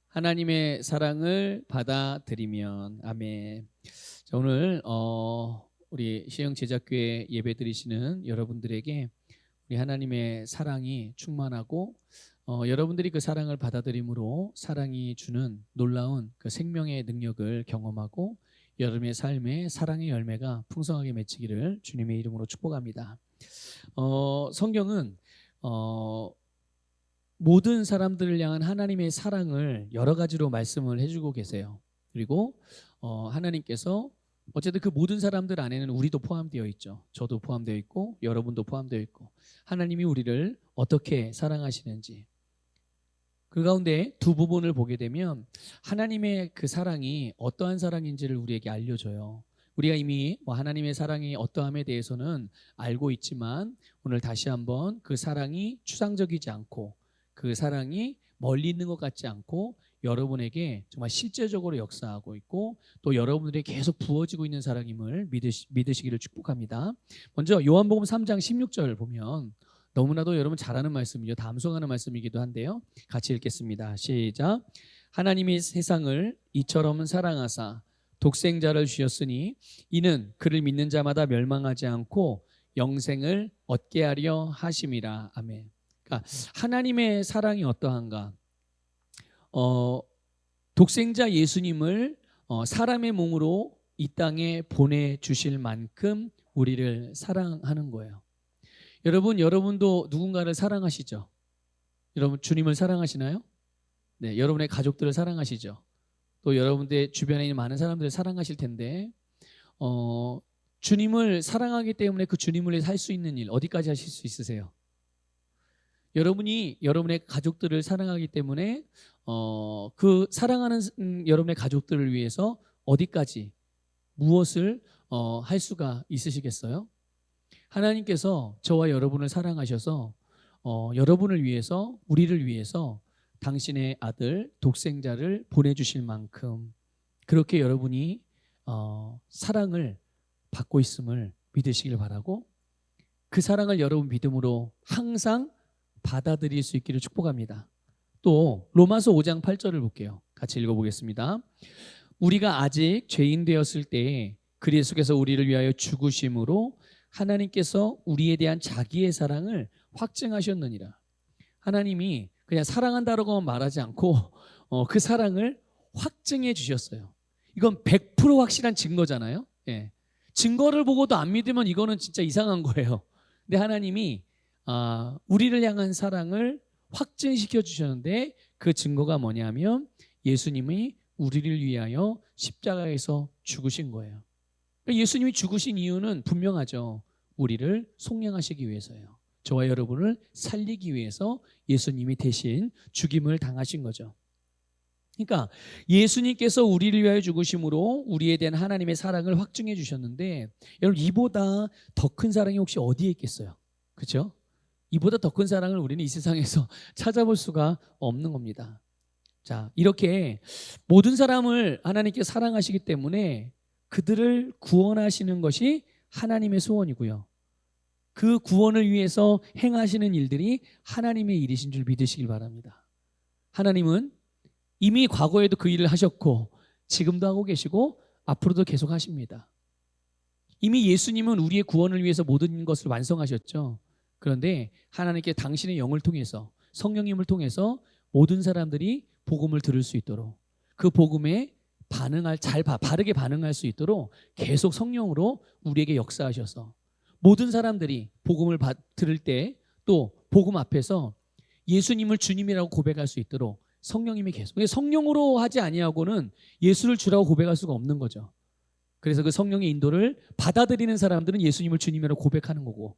하나님의 사랑을 받아들이면 아멘. 자, 오늘 우리 시흥 제작교회 예배드리시는 여러분들에게 우리 하나님의 사랑이 충만하고 여러분들이 그 사랑을 받아들임으로 사랑이 주는 놀라운 그 생명의 능력을 경험하고 여러분의 삶에 사랑의 열매가 풍성하게 맺히기를 주님의 이름으로 축복합니다. 성경은 모든 사람들을 향한 하나님의 사랑을 여러 가지로 말씀을 해주고 계세요. 그리고 하나님께서 어쨌든 그 모든 사람들 안에는 우리도 포함되어 있죠. 저도 포함되어 있고 여러분도 포함되어 있고 하나님이 우리를 어떻게 사랑하시는지 그 가운데 두 부분을 보게 되면 하나님의 그 사랑이 어떠한 사랑인지를 우리에게 알려줘요. 우리가 이미 하나님의 사랑이 어떠함에 대해서는 알고 있지만 오늘 다시 한번 그 사랑이 추상적이지 않고 그 사랑이 멀리 있는 것 같지 않고 여러분에게 정말 실제적으로 역사하고 있고 또 여러분들에게 계속 부어지고 있는 사랑임을 믿으시기를 축복합니다. 먼저 요한복음 3장 16절 보면 너무나도 여러분 잘 아는 말씀이죠. 다 암송하는 말씀이기도 한데요. 같이 읽겠습니다. 시작. 하나님이 세상을 이처럼 사랑하사 독생자를 주셨으니 이는 그를 믿는 자마다 멸망하지 않고 영생을 얻게 하려 하심이라. 아멘. 그러니까 하나님의 사랑이 어떠한가? 독생자 예수님을 사람의 몸으로 이 땅에 보내주실 만큼 우리를 사랑하는 거예요. 여러분도 누군가를 사랑하시죠? 여러분 주님을 사랑하시나요? 네, 여러분의 가족들을 사랑하시죠? 또 여러분들 주변에 있는 많은 사람들을 사랑하실 텐데 주님을 사랑하기 때문에 그 주님을 위해 살 수 있는 일 어디까지 하실 수 있으세요? 여러분이 여러분의 가족들을 사랑하기 때문에 그 사랑하는 여러분의 가족들을 위해서 어디까지 무엇을 할 수가 있으시겠어요? 하나님께서 저와 여러분을 사랑하셔서 여러분을 위해서 우리를 위해서 당신의 아들 독생자를 보내주실 만큼 그렇게 여러분이 사랑을 받고 있음을 믿으시길 바라고 그 사랑을 여러분 믿음으로 항상 받아들일 수 있기를 축복합니다. 또 로마서 5장 8절을 볼게요. 같이 읽어보겠습니다. 우리가 아직 죄인 되었을 때에 그리스도께서 우리를 위하여 죽으심으로 하나님께서 우리에 대한 자기의 사랑을 확증하셨느니라. 하나님이 그냥 사랑한다라고만 말하지 않고 그 사랑을 확증해 주셨어요. 이건 100% 확실한 증거잖아요. 예. 증거를 보고도 안 믿으면 이거는 진짜 이상한 거예요. 근데 하나님이 우리를 향한 사랑을 확증시켜 주셨는데 그 증거가 뭐냐면 예수님이 우리를 위하여 십자가에서 죽으신 거예요. 예수님이 죽으신 이유는 분명하죠. 우리를 속량하시기 위해서예요. 저와 여러분을 살리기 위해서 예수님이 대신 죽임을 당하신 거죠. 그러니까 예수님께서 우리를 위하여 죽으심으로 우리에 대한 하나님의 사랑을 확증해 주셨는데 여러분 이보다 더 큰 사랑이 혹시 어디에 있겠어요? 그렇죠? 이보다 더 큰 사랑을 우리는 이 세상에서 찾아볼 수가 없는 겁니다. 자, 이렇게 모든 사람을 하나님께 사랑하시기 때문에 그들을 구원하시는 것이 하나님의 소원이고요. 그 구원을 위해서 행하시는 일들이 하나님의 일이신 줄 믿으시길 바랍니다. 하나님은 이미 과거에도 그 일을 하셨고 지금도 하고 계시고 앞으로도 계속 하십니다. 이미 예수님은 우리의 구원을 위해서 모든 것을 완성하셨죠. 그런데 하나님께 당신의 영을 통해서 성령님을 통해서 모든 사람들이 복음을 들을 수 있도록 그 복음에 바르게 반응할 수 있도록 계속 성령으로 우리에게 역사하셔서 모든 사람들이 복음을 들을 때 또 복음 앞에서 예수님을 주님이라고 고백할 수 있도록 성령님이 계속 성령으로 하지 아니하고는 예수를 주라고 고백할 수가 없는 거죠. 그래서 그 성령의 인도를 받아들이는 사람들은 예수님을 주님이라고 고백하는 거고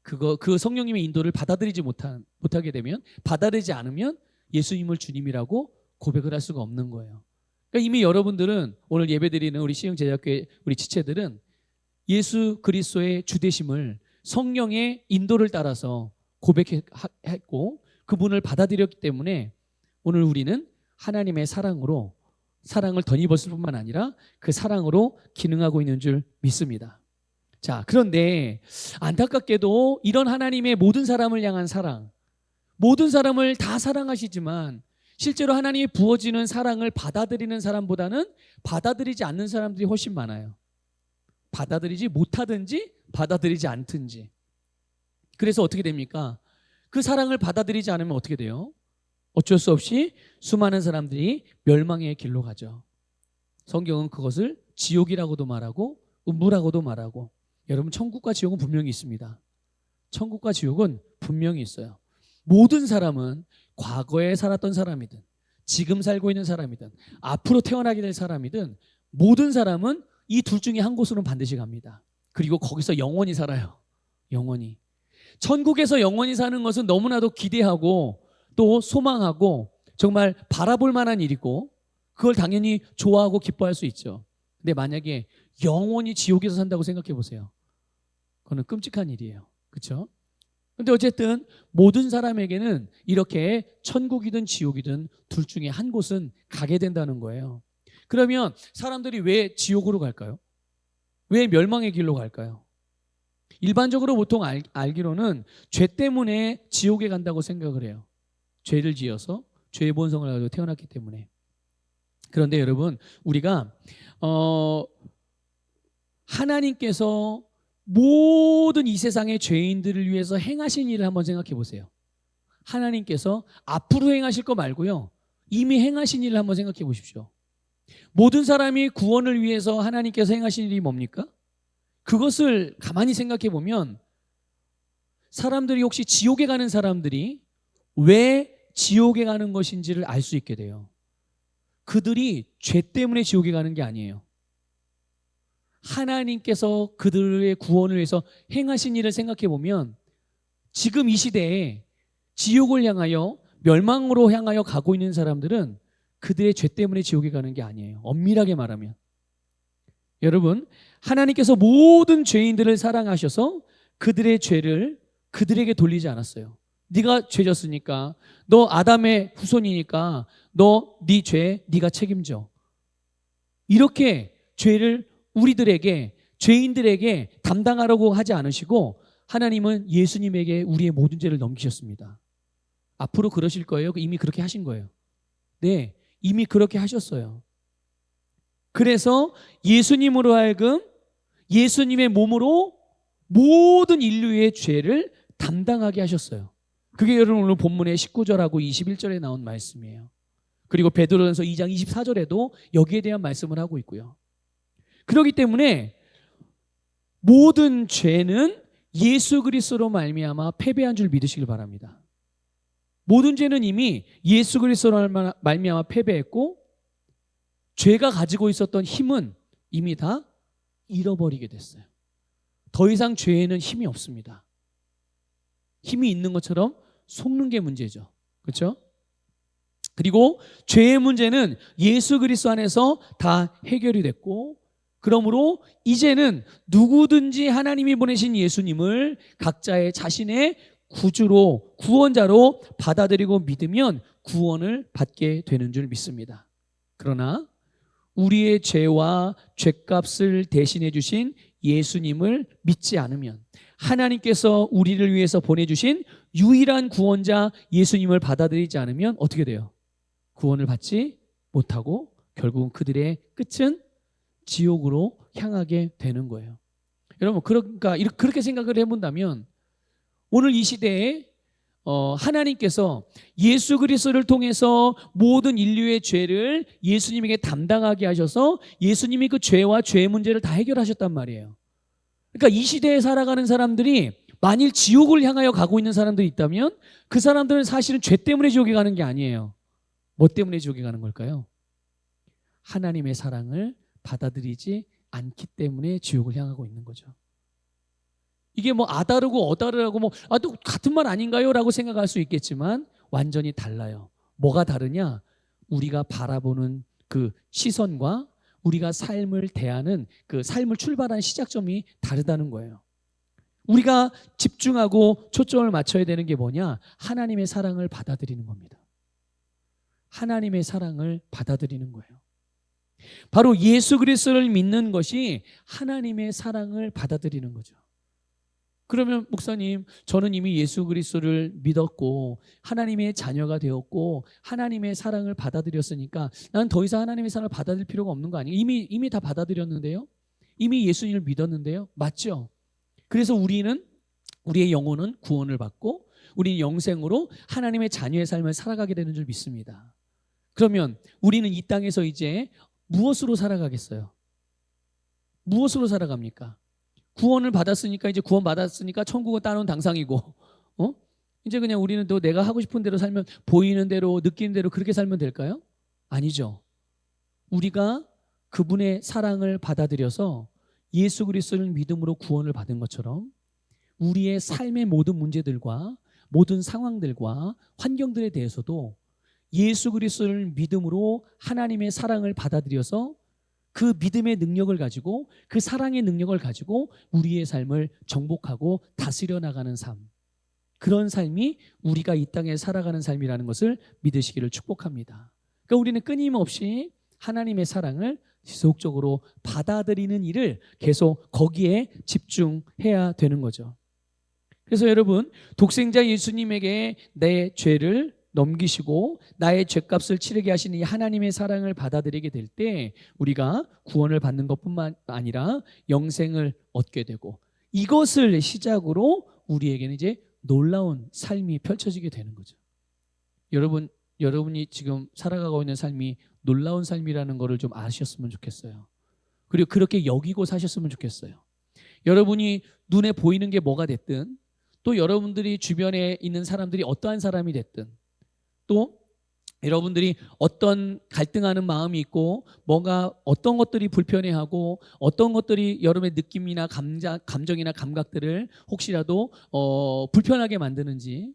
그 성령님의 인도를 받아들이지 못하게 되면 받아들이지 않으면 예수님을 주님이라고 고백을 할 수가 없는 거예요. 그러니까 이미 여러분들은 오늘 예배드리는 우리 시흥 제작교회 우리 지체들은 예수 그리스도의 주되심을 성령의 인도를 따라서 고백했고 그분을 받아들였기 때문에 오늘 우리는 하나님의 사랑을 덧입었을 뿐만 아니라 그 사랑으로 기능하고 있는 줄 믿습니다. 자, 그런데 안타깝게도 이런 하나님의 모든 사람을 향한 사랑, 모든 사람을 다 사랑하시지만 실제로 하나님이 부어지는 사랑을 받아들이는 사람보다는 받아들이지 않는 사람들이 훨씬 많아요. 받아들이지 못하든지 받아들이지 않든지. 그래서 어떻게 됩니까? 그 사랑을 받아들이지 않으면 어떻게 돼요? 어쩔 수 없이 수많은 사람들이 멸망의 길로 가죠. 성경은 그것을 지옥이라고도 말하고 음부라고도 말하고, 여러분 천국과 지옥은 분명히 있습니다. 천국과 지옥은 분명히 있어요. 모든 사람은 과거에 살았던 사람이든 지금 살고 있는 사람이든 앞으로 태어나게 될 사람이든 모든 사람은 이 둘 중에 한 곳으로는 반드시 갑니다. 그리고 거기서 영원히 살아요. 영원히. 천국에서 영원히 사는 것은 너무나도 기대하고 또 소망하고 정말 바라볼 만한 일이고, 그걸 당연히 좋아하고 기뻐할 수 있죠. 근데 만약에 영원히 지옥에서 산다고 생각해 보세요. 그거는 끔찍한 일이에요. 그렇죠? 근데 어쨌든 모든 사람에게는 이렇게 천국이든 지옥이든 둘 중에 한 곳은 가게 된다는 거예요. 그러면 사람들이 왜 지옥으로 갈까요? 왜 멸망의 길로 갈까요? 일반적으로 보통 알기로는 죄 때문에 지옥에 간다고 생각을 해요. 죄를 지어서 죄의 본성을 가지고 태어났기 때문에. 그런데 여러분, 우리가 하나님께서 모든 이 세상의 죄인들을 위해서 행하신 일을 한번 생각해 보세요. 하나님께서 앞으로 행하실 거 말고요, 이미 행하신 일을 한번 생각해 보십시오. 모든 사람이 구원을 위해서 하나님께서 행하신 일이 뭡니까? 그것을 가만히 생각해 보면 사람들이, 혹시 지옥에 가는 사람들이 왜 지옥에 가는 것인지를 알 수 있게 돼요. 그들이 죄 때문에 지옥에 가는 게 아니에요. 하나님께서 그들의 구원을 위해서 행하신 일을 생각해 보면 지금 이 시대에 지옥을 향하여, 멸망으로 향하여 가고 있는 사람들은 그들의 죄 때문에 지옥에 가는 게 아니에요. 엄밀하게 말하면. 여러분, 하나님께서 모든 죄인들을 사랑하셔서 그들의 죄를 그들에게 돌리지 않았어요. 네가 죄졌으니까, 너 아담의 후손이니까 네 죄 네가 책임져. 이렇게 죄를 우리들에게, 죄인들에게 담당하라고 하지 않으시고 하나님은 예수님에게 우리의 모든 죄를 넘기셨습니다. 앞으로 그러실 거예요? 이미 그렇게 하신 거예요. 네, 이미 그렇게 하셨어요. 그래서 예수님으로 하여금 예수님의 몸으로 모든 인류의 죄를 담당하게 하셨어요. 그게 여러분 오늘 본문의 19절하고 21절에 나온 말씀이에요. 그리고 베드로전서 2장 24절에도 여기에 대한 말씀을 하고 있고요. 그렇기 때문에 모든 죄는 예수 그리스도로 말미암아 패배한 줄 믿으시길 바랍니다. 모든 죄는 이미 예수 그리스도로 말미암아 패배했고, 죄가 가지고 있었던 힘은 이미 다 잃어버리게 됐어요. 더 이상 죄에는 힘이 없습니다. 힘이 있는 것처럼 속는 게 문제죠. 그렇죠? 그리고 죄의 문제는 예수 그리스도 안에서 다 해결이 됐고, 그러므로 이제는 누구든지 하나님이 보내신 예수님을 각자의 자신의 구주로, 구원자로 받아들이고 믿으면 구원을 받게 되는 줄 믿습니다. 그러나 우리의 죄와 죄값을 대신해 주신 예수님을 믿지 않으면, 하나님께서 우리를 위해서 보내주신 유일한 구원자 예수님을 받아들이지 않으면 어떻게 돼요? 구원을 받지 못하고 결국은 그들의 끝은 지옥으로 향하게 되는 거예요. 여러분, 그러니까 그렇게 생각을 해본다면 오늘 이 시대에 하나님께서 예수 그리스도를 통해서 모든 인류의 죄를 예수님에게 담당하게 하셔서 예수님이 그 죄와 죄의 문제를 다 해결하셨단 말이에요. 그러니까 이 시대에 살아가는 사람들이 만일 지옥을 향하여 가고 있는 사람들이 있다면 그 사람들은 사실은 죄 때문에 지옥에 가는 게 아니에요. 뭐 때문에 지옥에 가는 걸까요? 하나님의 사랑을 받아들이지 않기 때문에 지옥을 향하고 있는 거죠. 이게 뭐 아다르고 어다르라고 또 같은 말 아닌가요? 라고 생각할 수 있겠지만 완전히 달라요. 뭐가 다르냐? 우리가 바라보는 그 시선과 우리가 삶을 대하는 그 삶을 출발한 시작점이 다르다는 거예요. 우리가 집중하고 초점을 맞춰야 되는 게 뭐냐? 하나님의 사랑을 받아들이는 겁니다. 하나님의 사랑을 받아들이는 거예요. 바로 예수 그리스도를 믿는 것이 하나님의 사랑을 받아들이는 거죠. 그러면 목사님, 저는 이미 예수 그리스도를 믿었고 하나님의 자녀가 되었고 하나님의 사랑을 받아들였으니까 난 더 이상 하나님의 사랑을 받아들일 필요가 없는 거 아니에요? 이미 다 받아들였는데요. 이미 예수님을 믿었는데요. 맞죠? 그래서 우리의 영혼은 구원을 받고 우리는 영생으로 하나님의 자녀의 삶을 살아가게 되는 줄 믿습니다. 그러면 우리는 이 땅에서 이제 무엇으로 살아가겠어요? 무엇으로 살아갑니까? 구원을 받았으니까, 이제 구원 받았으니까 천국은 따놓은 당상이고, 이제 그냥 우리는 또 내가 하고 싶은 대로 살면, 보이는 대로 느끼는 대로 그렇게 살면 될까요? 아니죠. 우리가 그분의 사랑을 받아들여서 예수 그리스도를 믿음으로 구원을 받은 것처럼 우리의 삶의 모든 문제들과 모든 상황들과 환경들에 대해서도 예수 그리스도를 믿음으로 하나님의 사랑을 받아들여서 그 믿음의 능력을 가지고, 그 사랑의 능력을 가지고 우리의 삶을 정복하고 다스려 나가는 삶, 그런 삶이 우리가 이 땅에 살아가는 삶이라는 것을 믿으시기를 축복합니다. 그러니까 우리는 끊임없이 하나님의 사랑을 지속적으로 받아들이는 일을 계속 거기에 집중해야 되는 거죠. 그래서 여러분, 독생자 예수님에게 내 죄를 넘기시고 나의 죄값을 치르게 하시는 이 하나님의 사랑을 받아들이게 될 때 우리가 구원을 받는 것뿐만 아니라 영생을 얻게 되고, 이것을 시작으로 우리에게는 이제 놀라운 삶이 펼쳐지게 되는 거죠. 여러분이 지금 살아가고 있는 삶이 놀라운 삶이라는 것을 좀 아셨으면 좋겠어요. 그리고 그렇게 여기고 사셨으면 좋겠어요. 여러분이 눈에 보이는 게 뭐가 됐든, 또 여러분들이 주변에 있는 사람들이 어떠한 사람이 됐든, 또 여러분들이 어떤 갈등하는 마음이 있고 뭔가 어떤 것들이 불편해하고 어떤 것들이 여러분의 느낌이나 감정이나 감각들을 혹시라도 불편하게 만드는지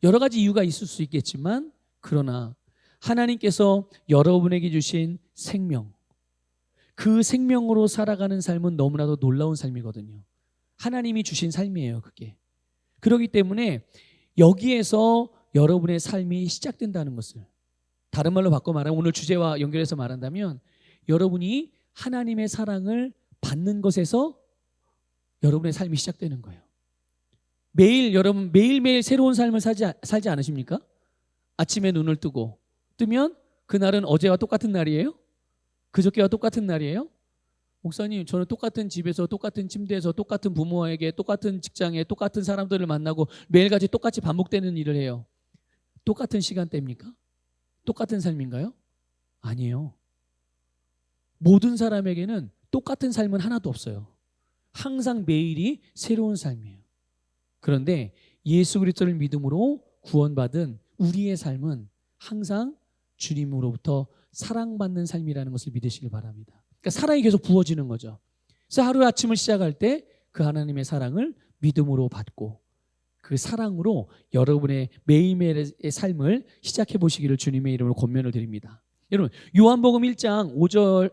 여러 가지 이유가 있을 수 있겠지만, 그러나 하나님께서 여러분에게 주신 생명, 그 생명으로 살아가는 삶은 너무나도 놀라운 삶이거든요. 하나님이 주신 삶이에요, 그게. 그렇기 때문에 여기에서 여러분의 삶이 시작된다는 것을, 다른 말로 바꿔 말하면, 오늘 주제와 연결해서 말한다면, 여러분이 하나님의 사랑을 받는 것에서 여러분의 삶이 시작되는 거예요. 여러분 매일매일 새로운 삶을 살지 않으십니까? 아침에 눈을 뜨면 그날은 어제와 똑같은 날이에요? 그저께와 똑같은 날이에요? 목사님, 저는 똑같은 집에서, 똑같은 침대에서, 똑같은 부모에게, 똑같은 직장에, 똑같은 사람들을 만나고 매일같이 똑같이 반복되는 일을 해요. 똑같은 시간대입니까? 똑같은 삶인가요? 아니에요. 모든 사람에게는 똑같은 삶은 하나도 없어요. 항상 매일이 새로운 삶이에요. 그런데 예수 그리스도를 믿음으로 구원받은 우리의 삶은 항상 주님으로부터 사랑받는 삶이라는 것을 믿으시길 바랍니다. 그러니까 사랑이 계속 부어지는 거죠. 그래서 하루 아침을 시작할 때 그 하나님의 사랑을 믿음으로 받고 그 사랑으로 여러분의 매일매일의 삶을 시작해 보시기를 주님의 이름으로 권면을 드립니다. 여러분, 요한복음 1장 5절,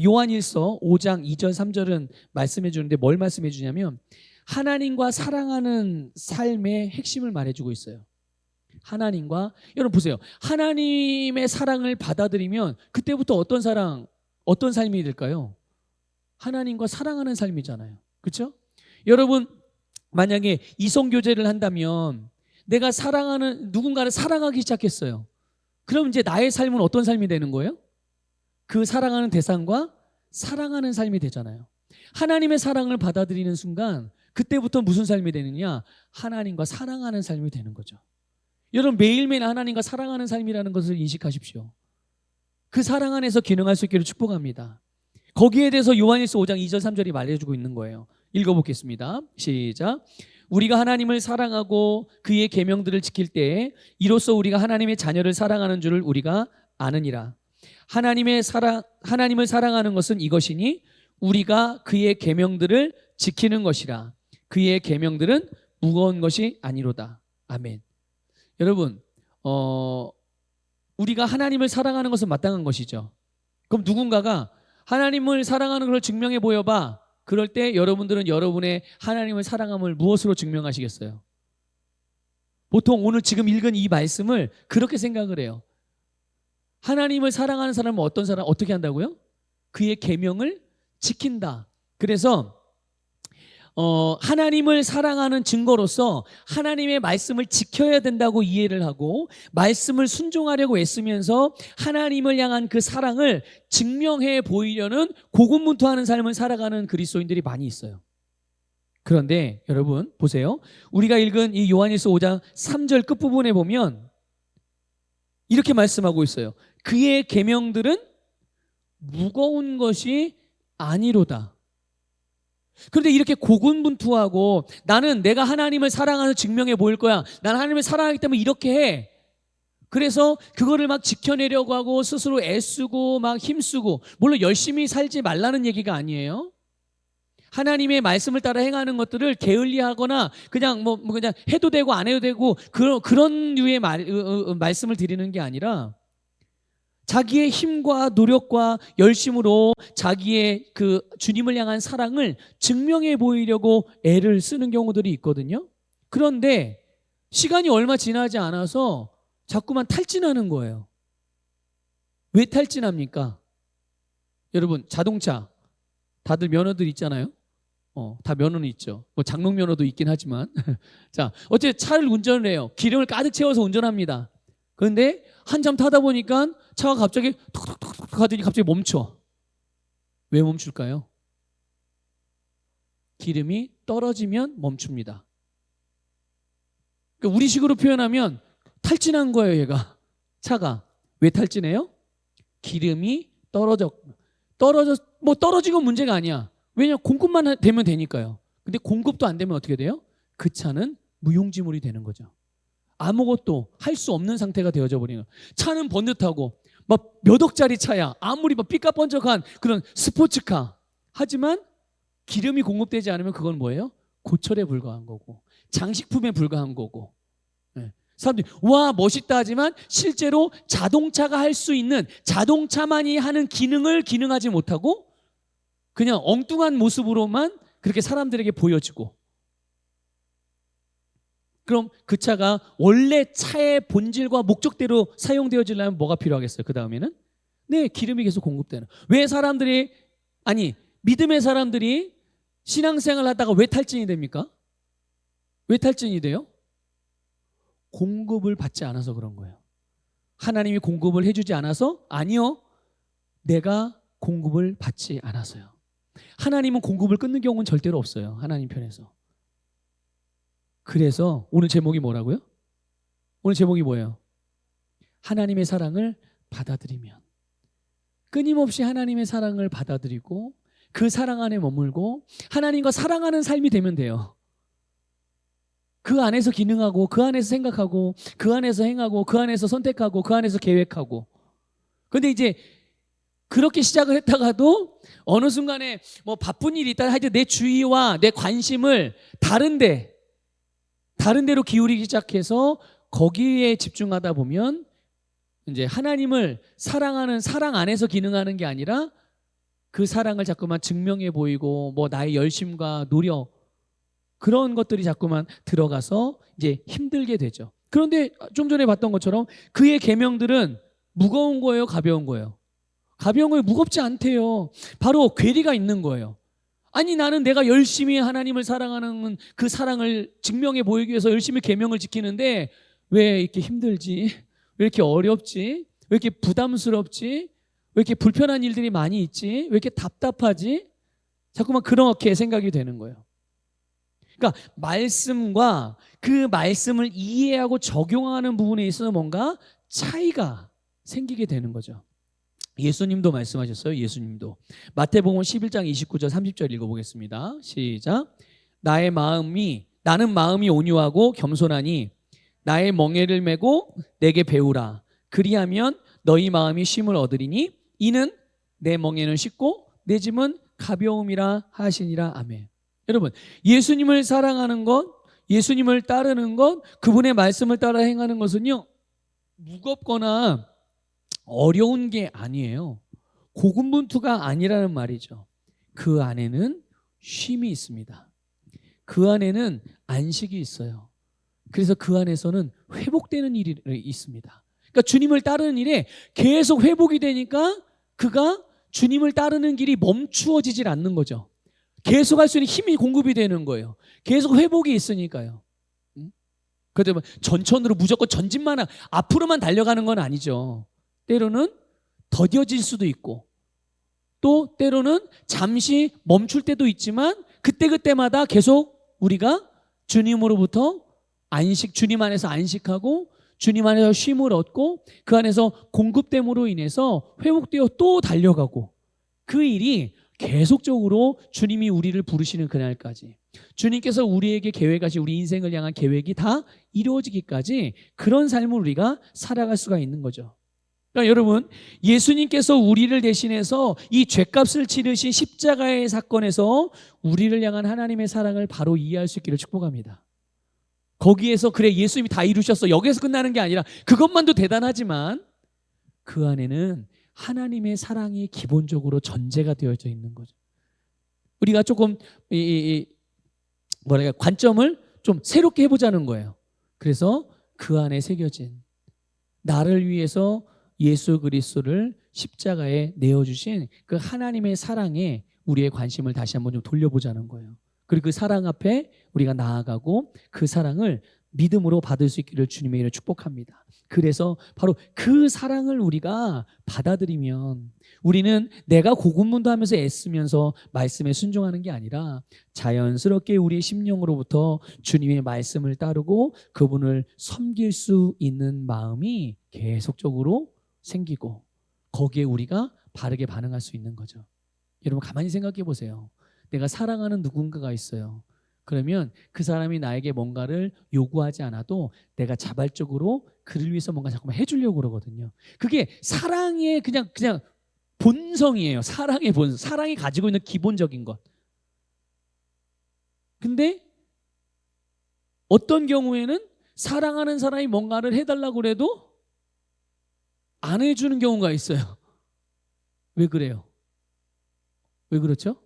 요한일서 5장 2절 3절은 말씀해 주는데 뭘 말씀해 주냐면, 하나님과 사랑하는 삶의 핵심을 말해주고 있어요. 여러분 보세요. 하나님의 사랑을 받아들이면 그때부터 어떤 삶이 될까요? 하나님과 사랑하는 삶이잖아요. 그렇죠? 여러분, 만약에 이성교제를 한다면 내가 누군가를 사랑하기 시작했어요. 그럼 이제 나의 삶은 어떤 삶이 되는 거예요? 그 사랑하는 대상과 사랑하는 삶이 되잖아요. 하나님의 사랑을 받아들이는 순간 그때부터 무슨 삶이 되느냐? 하나님과 사랑하는 삶이 되는 거죠. 여러분, 매일매일 하나님과 사랑하는 삶이라는 것을 인식하십시오. 그 사랑 안에서 기능할 수 있기를 축복합니다. 거기에 대해서 요한일서 5장 2절 3절이 말해주고 있는 거예요. 읽어보겠습니다. 시작. 우리가 하나님을 사랑하고 그의 계명들을 지킬 때에 이로써 우리가 하나님의 자녀를 사랑하는 줄을 우리가 아느니라. 하나님을 사랑하는 것은 이것이니 우리가 그의 계명들을 지키는 것이라. 그의 계명들은 무거운 것이 아니로다. 아멘. 여러분, 우리가 하나님을 사랑하는 것은 마땅한 것이죠. 그럼 누군가가 하나님을 사랑하는 걸 증명해 보여봐. 그럴 때 여러분들은 여러분의 하나님을 사랑함을 무엇으로 증명하시겠어요? 보통 오늘 지금 읽은 이 말씀을 그렇게 생각을 해요. 하나님을 사랑하는 사람은 어떤 사람, 어떻게 한다고요? 그의 계명을 지킨다. 그래서 하나님을 사랑하는 증거로서 하나님의 말씀을 지켜야 된다고 이해를 하고 말씀을 순종하려고 애쓰면서 하나님을 향한 그 사랑을 증명해 보이려는 고군분투하는 삶을 살아가는 그리스도인들이 많이 있어요. 그런데 여러분 보세요. 우리가 읽은 이 요한일서 5장 3절 끝부분에 보면 이렇게 말씀하고 있어요. 그의 계명들은 무거운 것이 아니로다. 그런데 이렇게 고군분투하고 나는 내가 하나님을 사랑하는 증명해 보일 거야. 나는 하나님을 사랑하기 때문에 이렇게 해. 그래서 그거를 막 지켜내려고 하고 스스로 애쓰고 막 힘쓰고, 물론 열심히 살지 말라는 얘기가 아니에요. 하나님의 말씀을 따라 행하는 것들을 게을리하거나 그냥 그냥 해도 되고 안 해도 되고 그런 류의 말씀을 드리는 게 아니라 자기의 힘과 노력과 열심으로 자기의 그 주님을 향한 사랑을 증명해 보이려고 애를 쓰는 경우들이 있거든요. 그런데 시간이 얼마 지나지 않아서 자꾸만 탈진하는 거예요. 왜 탈진합니까? 여러분 자동차 다들 면허들 있잖아요. 다 면허는 있죠. 뭐 장롱 면허도 있긴 하지만 자, 어쨌든 차를 운전을 해요. 기름을 가득 채워서 운전합니다. 그런데 한참 타다 보니까 차가 갑자기 톡톡톡 하더니 갑자기 멈춰. 왜 멈출까요? 기름이 떨어지면 멈춥니다. 그러니까 우리식으로 표현하면 탈진한 거예요, 얘가. 차가. 왜 탈진해요? 기름이 떨어지고 문제가 아니야. 왜냐면 공급만 되면 되니까요. 근데 공급도 안 되면 어떻게 돼요? 그 차는 무용지물이 되는 거죠. 아무것도 할 수 없는 상태가 되어져 버리는 거예요. 차는 번듯하고 막 몇 억짜리 차야. 아무리 막 삐까뻔쩍한 그런 스포츠카. 하지만 기름이 공급되지 않으면 그건 뭐예요? 고철에 불과한 거고 장식품에 불과한 거고. 네. 사람들이 와 멋있다 하지만 실제로 자동차가 할 수 있는 자동차만이 하는 기능을 기능하지 못하고 그냥 엉뚱한 모습으로만 그렇게 사람들에게 보여지고, 그럼 그 차가 원래 차의 본질과 목적대로 사용되어지려면 뭐가 필요하겠어요? 그 다음에는 네, 기름이 계속 공급되는. 왜 믿음의 사람들이 신앙생활을 하다가 왜 탈진이 됩니까? 왜 탈진이 돼요? 공급을 받지 않아서 그런 거예요. 하나님이 공급을 해주지 않아서? 아니요, 내가 공급을 받지 않아서요. 하나님은 공급을 끊는 경우는 절대로 없어요. 하나님 편에서. 그래서 오늘 제목이 뭐라고요? 오늘 제목이 뭐예요? 하나님의 사랑을 받아들이면. 끊임없이 하나님의 사랑을 받아들이고 그 사랑 안에 머물고 하나님과 사랑하는 삶이 되면 돼요. 그 안에서 기능하고 그 안에서 생각하고 그 안에서 행하고 그 안에서 선택하고 그 안에서 계획하고. 그런데 이제 그렇게 시작을 했다가도 어느 순간에 뭐 바쁜 일이 있다 하여튼 내 주의와 내 관심을 다른 데로 기울이기 시작해서 거기에 집중하다 보면 이제 하나님을 사랑하는 사랑 안에서 기능하는 게 아니라 그 사랑을 자꾸만 증명해 보이고 뭐 나의 열심과 노력 그런 것들이 자꾸만 들어가서 이제 힘들게 되죠. 그런데 좀 전에 봤던 것처럼 그의 계명들은 무거운 거예요, 가벼운 거예요? 가벼운 거예요. 무겁지 않대요. 바로 괴리가 있는 거예요. 아니 나는 내가 열심히 하나님을 사랑하는 그 사랑을 증명해 보이기 위해서 열심히 계명을 지키는데 왜 이렇게 힘들지? 왜 이렇게 어렵지? 왜 이렇게 부담스럽지? 왜 이렇게 불편한 일들이 많이 있지? 왜 이렇게 답답하지? 자꾸만 그렇게 생각이 되는 거예요. 그러니까 말씀과 그 말씀을 이해하고 적용하는 부분에 있어서 뭔가 차이가 생기게 되는 거죠. 예수님도 말씀하셨어요. 예수님도 마태복음 11장 29절 30절 읽어보겠습니다. 시작. 나는 마음이 온유하고 겸손하니 나의 멍에를 메고 내게 배우라. 그리하면 너희 마음이 쉼을 얻으리니 이는 내 멍에는 쉽고 내 짐은 가벼움이라 하시니라. 아멘. 여러분, 예수님을 사랑하는 것, 예수님을 따르는 것, 그분의 말씀을 따라 행하는 것은요 무겁거나 어려운 게 아니에요. 고군분투가 아니라는 말이죠. 그 안에는 쉼이 있습니다. 그 안에는 안식이 있어요. 그래서 그 안에서는 회복되는 일이 있습니다. 그러니까 주님을 따르는 일에 계속 회복이 되니까 그가 주님을 따르는 길이 멈추어지질 않는 거죠. 계속 할 수 있는 힘이 공급이 되는 거예요. 계속 회복이 있으니까요. 그런데 전천으로 무조건 전진만 앞으로만 달려가는 건 아니죠. 때로는 더뎌질 수도 있고 또 때로는 잠시 멈출 때도 있지만 그때그때마다 계속 우리가 주님으로부터 주님 안에서 안식하고 주님 안에서 쉼을 얻고 그 안에서 공급됨으로 인해서 회복되어 또 달려가고 그 일이 계속적으로 주님이 우리를 부르시는 그날까지 주님께서 우리에게 계획하신 우리 인생을 향한 계획이 다 이루어지기까지 그런 삶을 우리가 살아갈 수가 있는 거죠. 그러니까 여러분, 예수님께서 우리를 대신해서 이 죗값을 치르신 십자가의 사건에서 우리를 향한 하나님의 사랑을 바로 이해할 수 있기를 축복합니다. 거기에서 그래 예수님이 다 이루셨어 여기에서 끝나는 게 아니라 그것만도 대단하지만 그 안에는 하나님의 사랑이 기본적으로 전제가 되어져 있는 거죠. 우리가 조금 관점을 좀 새롭게 해보자는 거예요. 그래서 그 안에 새겨진 나를 위해서 예수 그리스도를 십자가에 내어주신 그 하나님의 사랑에 우리의 관심을 다시 한번 좀 돌려보자는 거예요. 그리고 그 사랑 앞에 우리가 나아가고 그 사랑을 믿음으로 받을 수 있기를 주님의 이름으로 축복합니다. 그래서 바로 그 사랑을 우리가 받아들이면 우리는 내가 고군분투하면서 애쓰면서 말씀에 순종하는 게 아니라 자연스럽게 우리의 심령으로부터 주님의 말씀을 따르고 그분을 섬길 수 있는 마음이 계속적으로 생기고 거기에 우리가 바르게 반응할 수 있는 거죠. 여러분 가만히 생각해 보세요. 내가 사랑하는 누군가가 있어요. 그러면 그 사람이 나에게 뭔가를 요구하지 않아도 내가 자발적으로 그를 위해서 뭔가 자꾸만 해주려고 그러거든요. 그게 사랑의 그냥 본성이에요. 사랑의 본성. 사랑이 가지고 있는 기본적인 것. 근데 어떤 경우에는 사랑하는 사람이 뭔가를 해달라고 그래도 안 해주는 경우가 있어요. 왜 그래요? 왜 그렇죠?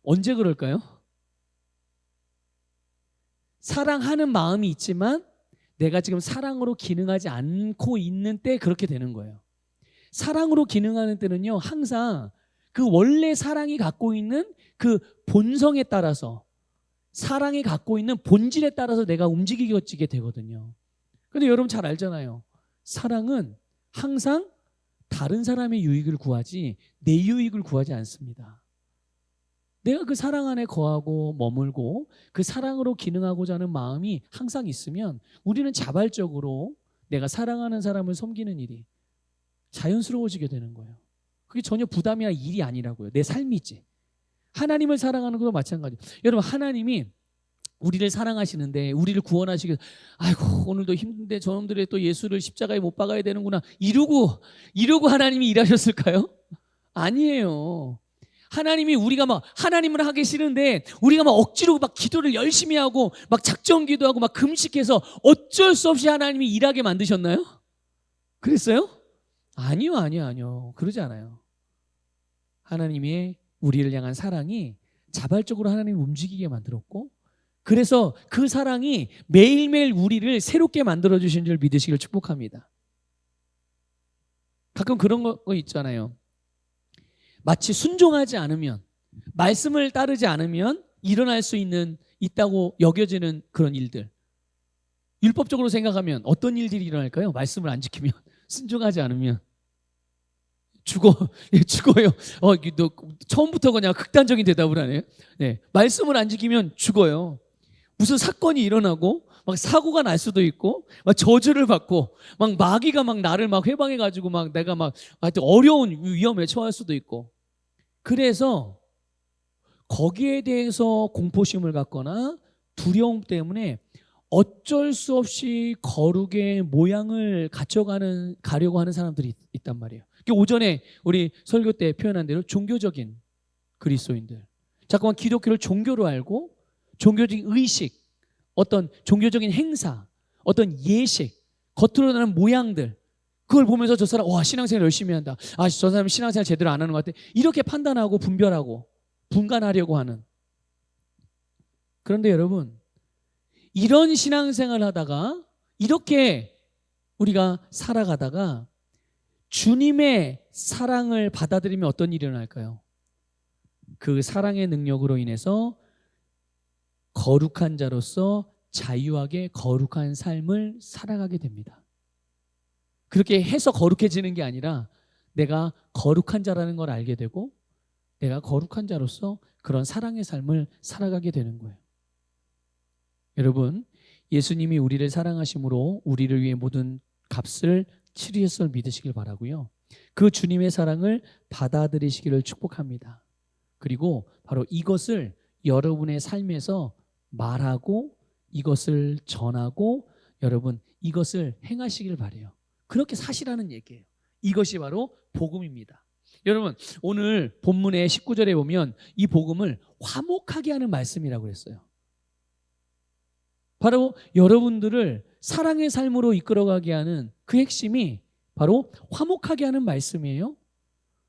언제 그럴까요? 사랑하는 마음이 있지만 내가 지금 사랑으로 기능하지 않고 있는 때 그렇게 되는 거예요. 사랑으로 기능하는 때는요, 항상 그 원래 사랑이 갖고 있는 그 본성에 따라서 사랑이 갖고 있는 본질에 따라서 내가 움직이게 되거든요. 근데 여러분 잘 알잖아요. 사랑은 항상 다른 사람의 유익을 구하지 내 유익을 구하지 않습니다. 내가 그 사랑 안에 거하고 머물고 그 사랑으로 기능하고자 하는 마음이 항상 있으면 우리는 자발적으로 내가 사랑하는 사람을 섬기는 일이 자연스러워지게 되는 거예요. 그게 전혀 부담이나 일이 아니라고요. 내 삶이지. 하나님을 사랑하는 것도 마찬가지예요. 여러분 하나님이 우리를 사랑하시는데 우리를 구원하시기 아이고 오늘도 힘든데 저놈들이 또 예수를 십자가에 못 박아야 되는구나 이러고 하나님이 일하셨을까요? 아니에요. 하나님이 우리가 막 하나님을 하기 싫은데 우리가 막 억지로 막 기도를 열심히 하고 막 작정 기도하고 막 금식해서 어쩔 수 없이 하나님이 일하게 만드셨나요? 그랬어요? 아니요. 그러지 않아요. 하나님의 우리를 향한 사랑이 자발적으로 하나님을 움직이게 만들었고 그래서 그 사랑이 매일매일 우리를 새롭게 만들어주신 줄 믿으시길 축복합니다. 가끔 그런 거 있잖아요. 마치 순종하지 않으면 말씀을 따르지 않으면 일어날 수 있다고 여겨지는 그런 일들. 율법적으로 생각하면 어떤 일들이 일어날까요? 말씀을 안 지키면 순종하지 않으면 죽어요. 너 처음부터 그냥 극단적인 대답을 하네요. 네, 말씀을 안 지키면 죽어요. 무슨 사건이 일어나고 막 사고가 날 수도 있고 막 저주를 받고 막 마귀가 막 나를 막 회방해가지고 막 내가 막 하여튼 어려운 위험에 처할 수도 있고 그래서 거기에 대해서 공포심을 갖거나 두려움 때문에 어쩔 수 없이 거룩의 모양을 가려고 하는 사람들이 있단 말이에요. 오전에 우리 설교 때 표현한 대로 종교적인 그리스도인들 자꾸만 기독교를 종교로 알고 종교적인 의식, 어떤 종교적인 행사, 어떤 예식, 겉으로 나는 모양들 그걸 보면서 저 사람 신앙생활 열심히 한다. 저 사람 신앙생활 제대로 안 하는 것 같아. 이렇게 판단하고 분별하고 분간하려고 하는. 그런데 여러분 이런 신앙생활 하다가 이렇게 우리가 살아가다가 주님의 사랑을 받아들이면 어떤 일이 일어날까요? 그 사랑의 능력으로 인해서 거룩한 자로서 자유하게 거룩한 삶을 살아가게 됩니다. 그렇게 해서 거룩해지는 게 아니라 내가 거룩한 자라는 걸 알게 되고 내가 거룩한 자로서 그런 사랑의 삶을 살아가게 되는 거예요. 여러분, 예수님이 우리를 사랑하심으로 우리를 위해 모든 값을 치르셨음을 믿으시길 바라고요. 그 주님의 사랑을 받아들이시기를 축복합니다. 그리고 바로 이것을 여러분의 삶에서 말하고 이것을 전하고 여러분 이것을 행하시길 바라요. 그렇게 사시라는 얘기예요. 이것이 바로 복음입니다. 여러분, 오늘 본문의 19절에 보면 이 복음을 화목하게 하는 말씀이라고 했어요. 바로 여러분들을 사랑의 삶으로 이끌어가게 하는 그 핵심이 바로 화목하게 하는 말씀이에요.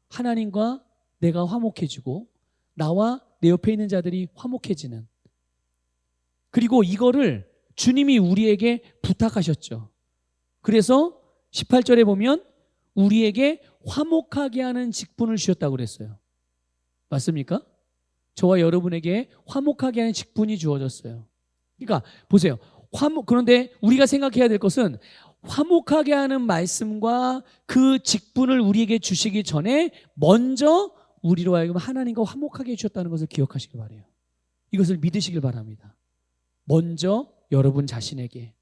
하나님과 내가 화목해지고 나와 내 옆에 있는 자들이 화목해지는, 그리고 이거를 주님이 우리에게 부탁하셨죠. 그래서 18절에 보면 우리에게 화목하게 하는 직분을 주셨다고 그랬어요. 맞습니까? 저와 여러분에게 화목하게 하는 직분이 주어졌어요. 그러니까 보세요. 그런데 우리가 생각해야 될 것은 화목하게 하는 말씀과 그 직분을 우리에게 주시기 전에 먼저 우리로 하여금 하나님과 화목하게 해주셨다는 것을 기억하시길 바라요. 이것을 믿으시길 바랍니다. 먼저 여러분 자신에게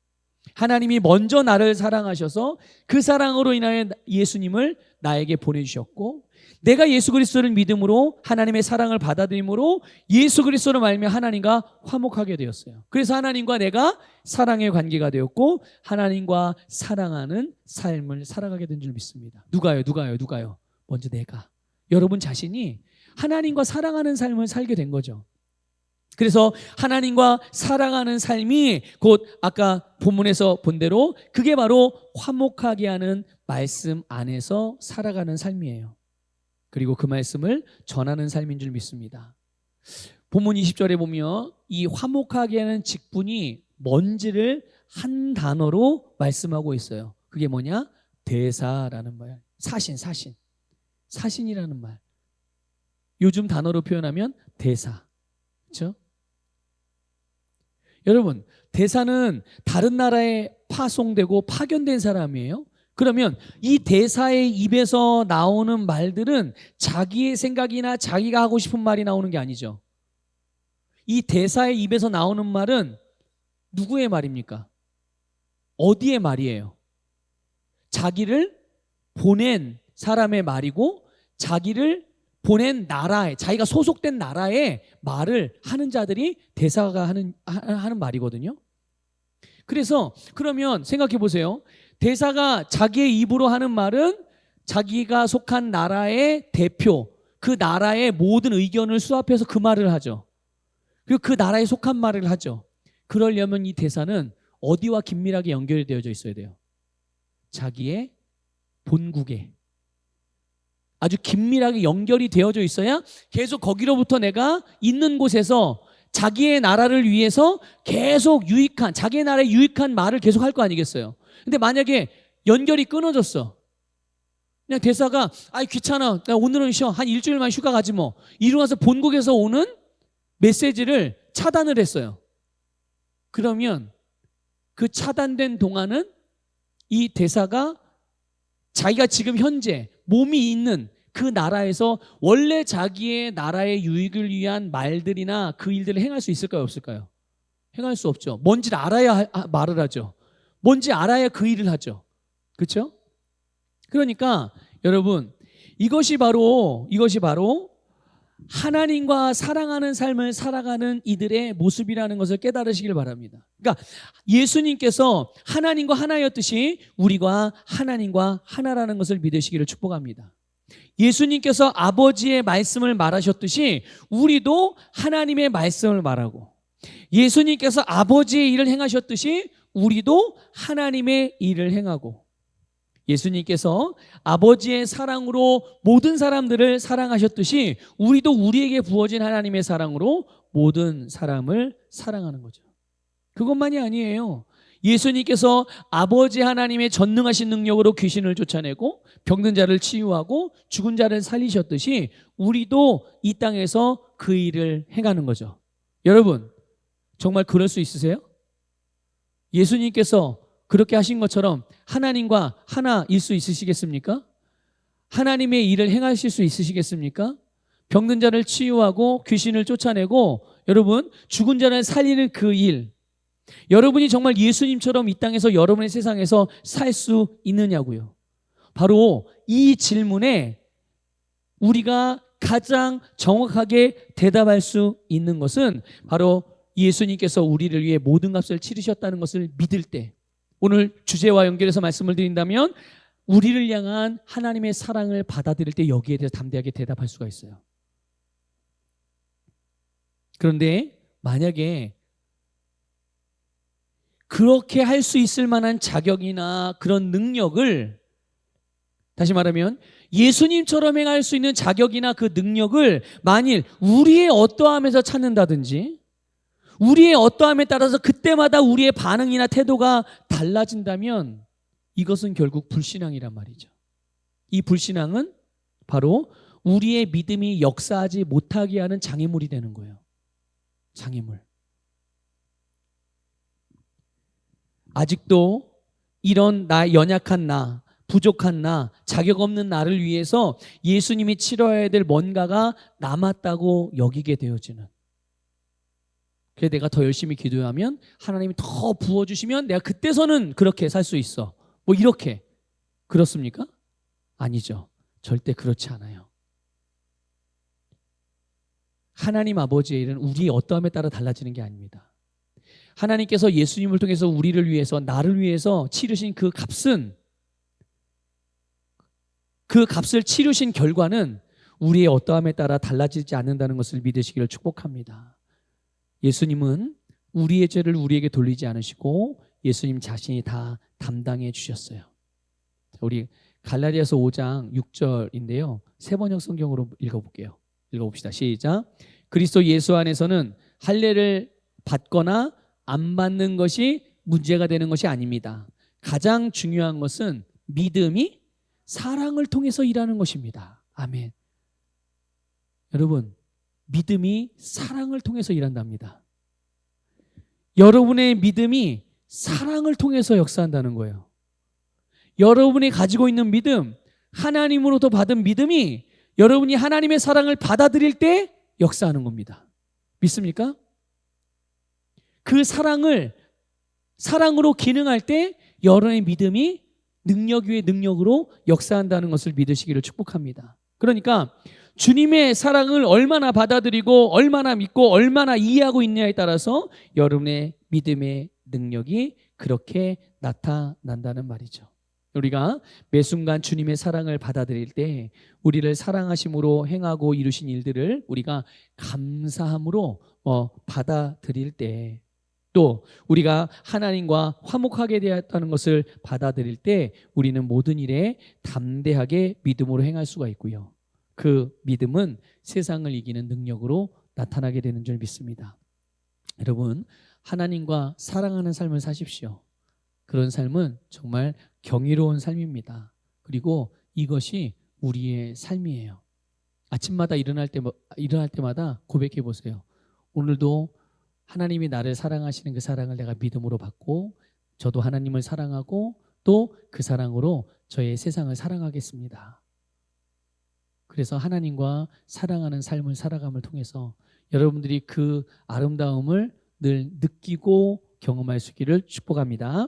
하나님이 먼저 나를 사랑하셔서 그 사랑으로 인하여 예수님을 나에게 보내주셨고, 내가 예수 그리스도를 믿음으로 하나님의 사랑을 받아들임으로 예수 그리스도로 말미암아 하나님과 화목하게 되었어요. 그래서 하나님과 내가 사랑의 관계가 되었고 하나님과 사랑하는 삶을 살아가게 된 줄 믿습니다. 누가요? 먼저 내가, 여러분 자신이 하나님과 사랑하는 삶을 살게 된 거죠. 그래서 하나님과 사랑하는 삶이 곧 아까 본문에서 본 대로 그게 바로 화목하게 하는 말씀 안에서 살아가는 삶이에요. 그리고 그 말씀을 전하는 삶인 줄 믿습니다. 본문 20절에 보면 이 화목하게 하는 직분이 뭔지를 한 단어로 말씀하고 있어요. 그게 뭐냐? 대사라는 말. 사신이라는 말. 요즘 단어로 표현하면 대사. 그렇죠? 여러분, 대사는 다른 나라에 파송되고 파견된 사람이에요. 그러면 이 대사의 입에서 나오는 말들은 자기의 생각이나 자기가 하고 싶은 말이 나오는 게 아니죠. 이 대사의 입에서 나오는 말은 누구의 말입니까? 어디의 말이에요? 자기를 보낸 사람의 말이고 자기를 보낸 나라에, 자기가 소속된 나라의 말을 하는 자들이 대사가 하는 말이거든요. 그래서 그러면 생각해 보세요. 대사가 자기의 입으로 하는 말은 자기가 속한 나라의 대표, 그 나라의 모든 의견을 수합해서 그 말을 하죠. 그리고 그 나라에 속한 말을 하죠. 그러려면 이 대사는 어디와 긴밀하게 연결이 되어져 있어야 돼요? 자기의 본국에 아주 긴밀하게 연결이 되어져 있어야 계속 거기로부터 내가 있는 곳에서 자기의 나라를 위해서 계속 자기의 나라에 유익한 말을 계속 할 거 아니겠어요? 근데 만약에 연결이 끊어졌어. 그냥 대사가 귀찮아, 나 오늘은 쉬어, 한 일주일만 휴가 가지 뭐, 이러고 나서 본국에서 오는 메시지를 차단을 했어요. 그러면 그 차단된 동안은 이 대사가 자기가 지금 현재 몸이 있는 그 나라에서 원래 자기의 나라의 유익을 위한 말들이나 그 일들을 행할 수 있을까요? 없을까요? 행할 수 없죠. 뭔지를 알아야 말을 하죠. 뭔지 알아야 그 일을 하죠. 그렇죠? 그러니까 여러분, 이것이 바로 하나님과 사랑하는 삶을 살아가는 이들의 모습이라는 것을 깨달으시길 바랍니다. 그러니까 예수님께서 하나님과 하나였듯이 우리가 하나님과 하나라는 것을 믿으시기를 축복합니다. 예수님께서 아버지의 말씀을 말하셨듯이 우리도 하나님의 말씀을 말하고, 예수님께서 아버지의 일을 행하셨듯이 우리도 하나님의 일을 행하고, 예수님께서 아버지의 사랑으로 모든 사람들을 사랑하셨듯이 우리도 우리에게 부어진 하나님의 사랑으로 모든 사람을 사랑하는 거죠. 그것만이 아니에요. 예수님께서 아버지 하나님의 전능하신 능력으로 귀신을 쫓아내고 병든 자를 치유하고 죽은 자를 살리셨듯이 우리도 이 땅에서 그 일을 행하는 거죠. 여러분, 정말 그럴 수 있으세요? 예수님께서 그렇게 하신 것처럼 하나님과 하나일 수 있으시겠습니까? 하나님의 일을 행하실 수 있으시겠습니까? 병든 자를 치유하고 귀신을 쫓아내고 여러분 죽은 자를 살리는 그 일, 여러분이 정말 예수님처럼 이 땅에서 여러분의 세상에서 살 수 있느냐고요. 바로 이 질문에 우리가 가장 정확하게 대답할 수 있는 것은 바로 예수님께서 우리를 위해 모든 값을 치르셨다는 것을 믿을 때, 오늘 주제와 연결해서 말씀을 드린다면 우리를 향한 하나님의 사랑을 받아들일 때 여기에 대해서 담대하게 대답할 수가 있어요. 그런데 만약에 그렇게 할 수 있을 만한 자격이나 그런 능력을, 다시 말하면 예수님처럼 행할 수 있는 자격이나 그 능력을 만일 우리의 어떠함에서 찾는다든지 우리의 어떠함에 따라서 그때마다 우리의 반응이나 태도가 달라진다면 이것은 결국 불신앙이란 말이죠. 이 불신앙은 바로 우리의 믿음이 역사하지 못하게 하는 장애물이 되는 거예요. 장애물. 아직도 이런 연약한 나, 부족한 나, 자격 없는 나를 위해서 예수님이 치러야 될 뭔가가 남았다고 여기게 되어지는. 그래서 내가 더 열심히 기도하면 하나님이 더 부어주시면 내가 그때서는 그렇게 살 수 있어. 뭐 이렇게. 그렇습니까? 아니죠. 절대 그렇지 않아요. 하나님 아버지의 일은 우리의 어떠함에 따라 달라지는 게 아닙니다. 하나님께서 예수님을 통해서 우리를 위해서, 나를 위해서 치르신 그 값은, 그 값을 치르신 결과는 우리의 어떠함에 따라 달라지지 않는다는 것을 믿으시기를 축복합니다. 예수님은 우리의 죄를 우리에게 돌리지 않으시고 예수님 자신이 다 담당해 주셨어요. 우리 갈라디아서 5장 6절인데요. 세 번역 성경으로 읽어볼게요. 읽어봅시다. 시작. 그리스도 예수 안에서는 할례를 받거나 안 받는 것이 문제가 되는 것이 아닙니다. 가장 중요한 것은 믿음이 사랑을 통해서 일하는 것입니다. 아멘. 여러분, 믿음이 사랑을 통해서 일한답니다. 여러분의 믿음이 사랑을 통해서 역사한다는 거예요. 여러분이 가지고 있는 믿음, 하나님으로부터 받은 믿음이 여러분이 하나님의 사랑을 받아들일 때 역사하는 겁니다. 믿습니까? 그 사랑으로 기능할 때 여러분의 믿음이 능력 위에 능력으로 역사한다는 것을 믿으시기를 축복합니다. 그러니까 주님의 사랑을 얼마나 받아들이고 얼마나 믿고 얼마나 이해하고 있느냐에 따라서 여러분의 믿음의 능력이 그렇게 나타난다는 말이죠. 우리가 매 순간 주님의 사랑을 받아들일 때 우리를 사랑하심으로 행하고 이루신 일들을 우리가 감사함으로 받아들일 때, 또 우리가 하나님과 화목하게 되었다는 것을 받아들일 때 우리는 모든 일에 담대하게 믿음으로 행할 수가 있고요. 그 믿음은 세상을 이기는 능력으로 나타나게 되는 줄 믿습니다. 여러분, 하나님과 사랑하는 삶을 사십시오. 그런 삶은 정말 경이로운 삶입니다. 그리고 이것이 우리의 삶이에요. 아침마다 일어날 때마다 고백해 보세요. 오늘도 하나님이 나를 사랑하시는 그 사랑을 내가 믿음으로 받고 저도 하나님을 사랑하고 또 그 사랑으로 저의 세상을 사랑하겠습니다. 그래서 하나님과 사랑하는 삶을 살아감을 통해서 여러분들이 그 아름다움을 늘 느끼고 경험할 수 있기를 축복합니다.